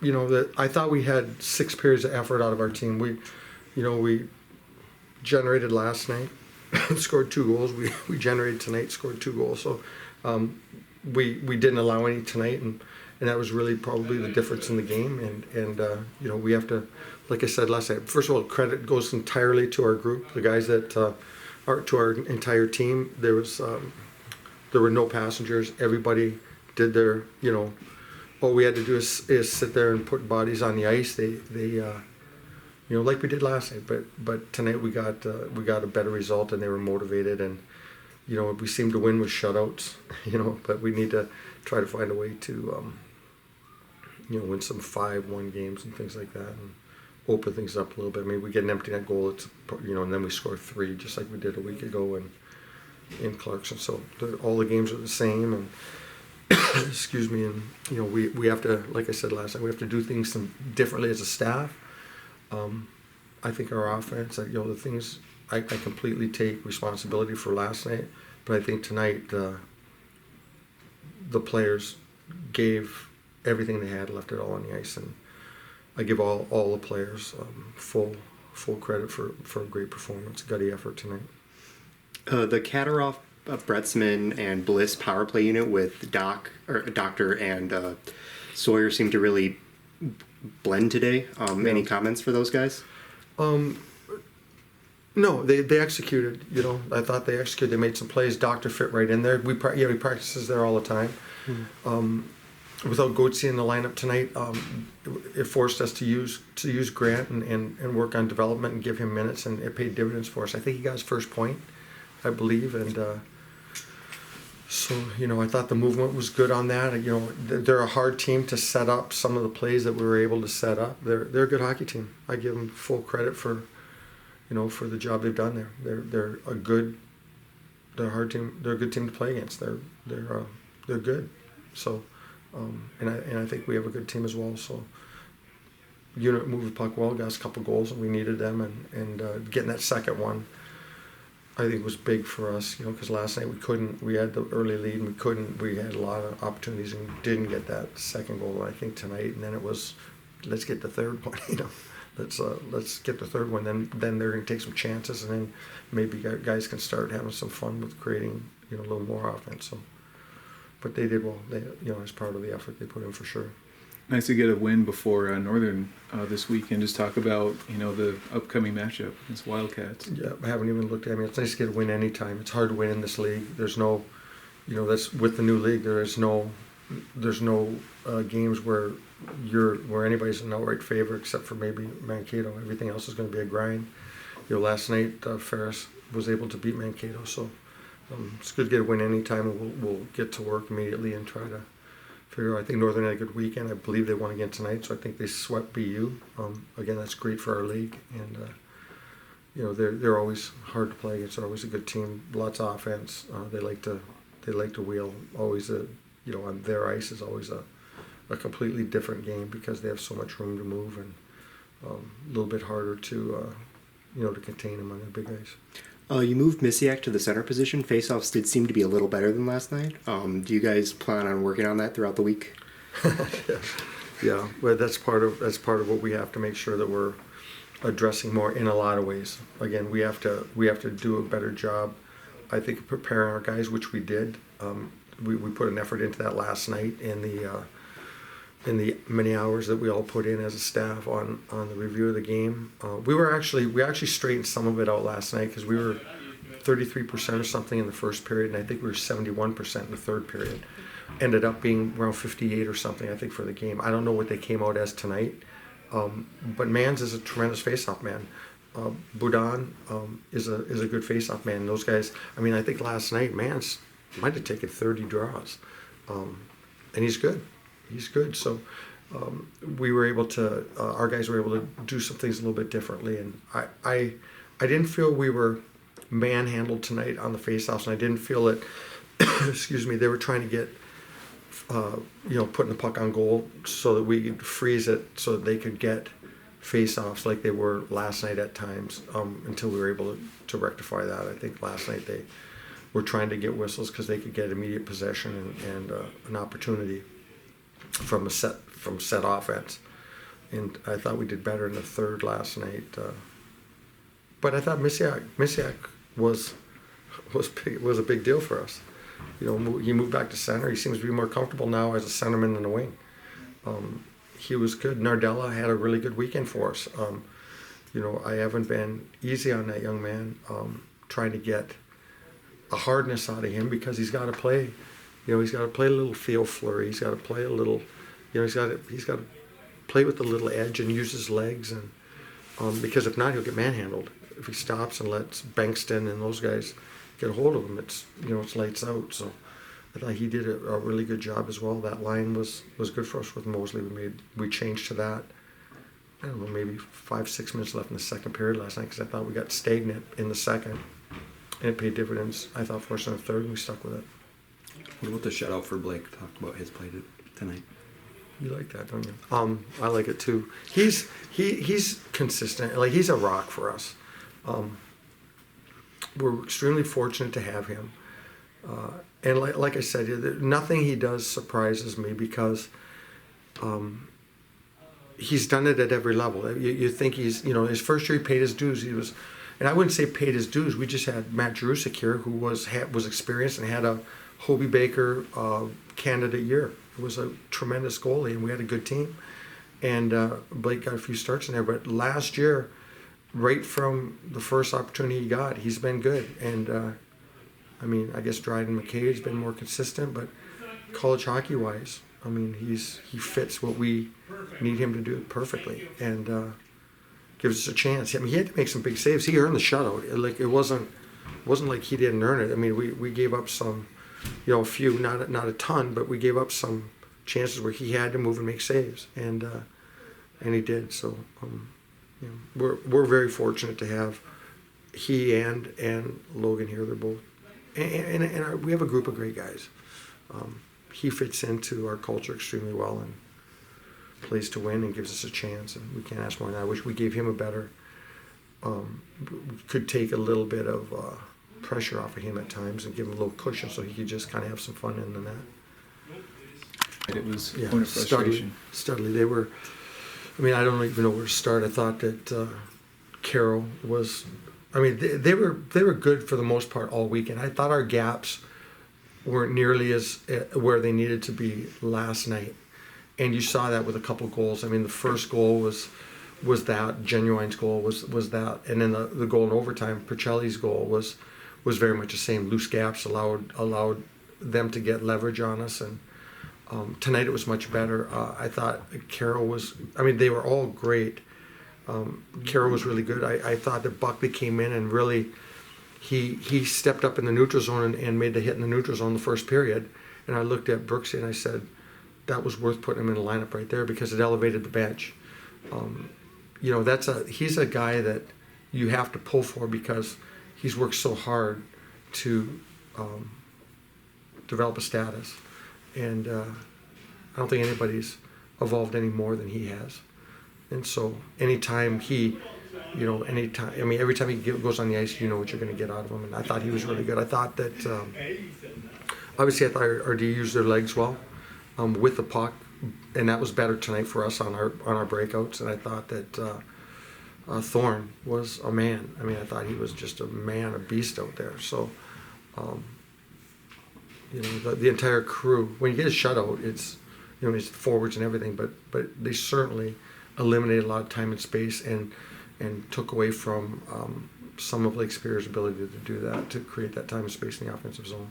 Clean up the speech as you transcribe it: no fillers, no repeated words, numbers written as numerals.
that I thought we had 6 periods of effort out of our team. We generated last night, scored 2 goals. We generated tonight, scored 2 goals. So we didn't allow any tonight, and that was really probably the difference in the game. And we have to, like I said last night, first of all, credit goes entirely to our group, the guys that are to our entire team. There were no passengers. Everybody did their, all we had to do is sit there and put bodies on the ice. They like we did last night, but tonight we got a better result, and they were motivated, and we seemed to win with shutouts, but we need to try to find a way to win some 5-1 games and things like that, and open things up a little bit. Maybe we get an empty net goal, and then we score 3 just like we did a week ago in Clarkson. So all the games are the same, and excuse me, and we have to, like I said last night, we have to do things differently as a staff. I think our offense, the things I completely take responsibility for last night, but I think tonight the players gave everything they had, left it all on the ice, and I give all the players full credit for a great performance, gutty effort tonight. The Kataroff, Bretzman, and Bliss power play unit with Doctor and Sawyer seemed to really blend today. Any comments for those guys? No, they executed. I thought they executed. They made some plays. Doctor fit right in there. He practices there all the time. Mm-hmm. Without Goetze in the lineup tonight, it forced us to use Grant and work on development and give him minutes, and it paid dividends for us. I think he got his first point, I believe, and so I thought the movement was good on that. They're a hard team to set up. Some of the plays that we were able to set up, they're a good hockey team. I give them full credit for for the job they've done there. They're a hard team. They're a good team to play against. They're good. So. And I think we have a good team as well. So, unit moved the puck well, got us a couple goals, and we needed them. And getting that second one, I think, was big for us. Because last night we had the early lead, and we had a lot of opportunities and didn't get that second goal. I think tonight, and then it was, let's get the third one. Let's get the third one. Then they're going to take some chances, and then maybe guys can start having some fun with creating a little more offense. So. But they did well. They, as part of the effort they put in for sure. Nice to get a win before Northern this week, and just talk about the upcoming matchup against Wildcats. Yeah, I haven't even looked at it. It's nice to get a win anytime. It's hard to win in this league. There's no, that's with the new league. There's no games where anybody's an outright favorite except for maybe Mankato. Everything else is going to be a grind. Last night Ferris was able to beat Mankato, so. It's good to get a win anytime, and we'll get to work immediately and try to figure out. I think Northern had a good weekend. I believe they won again tonight, so I think they swept BU. Again, that's great for our league, and they're always hard to play against. They're always a good team, lots of offense. They like to wheel. Always on their ice is always a completely different game because they have so much room to move, and a little bit harder to to contain them on the big ice. You moved Misiak to the center position. Faceoffs did seem to be a little better than last night. Do you guys plan on working on that throughout the week? Yeah. Well, that's part of what we have to make sure that we're addressing more in a lot of ways. Again, we have to do a better job, I think, of preparing our guys, which we did. We put an effort into that last night in the many hours that we all put in as a staff on the review of the game. We actually straightened some of it out last night because we were 33% or something in the first period, and I think we were 71% in the third period. Ended up being around 58 or something, I think, for the game. I don't know what they came out as tonight, but Mans is a tremendous face-off man. Boudin is a good face-off man. And those guys, I think last night Mans might have taken 30 draws, and he's good. He's good. So we were able to, our guys were able to do some things a little bit differently. And I didn't feel we were manhandled tonight on the faceoffs, and I didn't feel that, excuse me, they were trying to get, putting the puck on goal so that we could freeze it so that they could get faceoffs like they were last night at times until we were able to rectify that. I think last night they were trying to get whistles because they could get immediate possession and an opportunity from a set from set offense. And I thought we did better in the third last night. But I thought Misiak was a big deal for us. You know, he moved back to center. He seems to be more comfortable now as a centerman than a wing. He was good. Nardella had a really good weekend for us. You know, I haven't been easy on that young man, trying to get a hardness out of him because he's got to play. You know, he's got to play a little Theo Fleury. He's got to play a little. You know, he's got to play with a little edge and use his legs, and because if not, he'll get manhandled. If he stops and lets Bankston and those guys get a hold of him, it's lights out. So I thought he did a really good job as well. That line was good for us with Mosley. We changed to that. I don't know, maybe 5-6 minutes left in the second period last night because I thought we got stagnant in the second, and it paid dividends. I thought for us in the third, and we stuck with it. What about the shutout for Blake? Talk about his play tonight. You like that, don't you? I like it too. He's consistent. Like, he's a rock for us. We're extremely fortunate to have him. And like I said, nothing he does surprises me because he's done it at every level. You think he's, his first year he paid his dues. And I wouldn't say paid his dues. We just had Matt Jerusik here, who was experienced and had a Hobie Baker candidate year. It was a tremendous goalie, and we had a good team. And Blake got a few starts in there. But last year, right from the first opportunity he got, he's been good. And I guess Dryden McKay's been more consistent, but college hockey-wise, he fits what we need him to do perfectly, and gives us a chance. He had to make some big saves. He earned the shutout. Like, it wasn't like he didn't earn it. We gave up some, a few, not a ton, but we gave up some chances where he had to move and make saves, and he did. So we're very fortunate to have he and Logan here. They're both, and we have a group of great guys. He fits into our culture extremely well and plays to win and gives us a chance, and we can't ask more than that. I wish we gave him a better, could take a little bit of pressure off of him at times and give him a little cushion so he could just kind of have some fun in the net. It was a point of frustration. Studley, they were, I don't even know where to start. I thought that Carroll was, they were good for the most part all weekend. I thought our gaps weren't nearly as where they needed to be last night, and you saw that with a couple goals. The first goal was that Genuine's goal was that, and then the goal in overtime, Percelli's goal was very much the same. Loose gaps allowed them to get leverage on us, and tonight it was much better. I thought Carroll was. They were all great. Carroll was really good. I thought that Buckley came in and really. He stepped up in the neutral zone and made the hit in the neutral zone the first period. And I looked at Brooksy and I said, that was worth putting him in the lineup right there because it elevated the bench. He's a guy that you have to pull for because he's worked so hard to develop a status. And I don't think anybody's evolved any more than he has. And so anytime every time he goes on the ice, you know what you're going to get out of him. And I thought he was really good. I thought that, obviously, I thought our D used their legs well with the puck, and that was better tonight for us on our breakouts. And I thought that Thorne was a man. I thought he was just a man, a beast out there. So, the entire crew. When you get a shutout, it's it's forwards and everything, but they certainly eliminated a lot of time and space and took away from some of Lake Superior's ability to do that, to create that time and space in the offensive zone.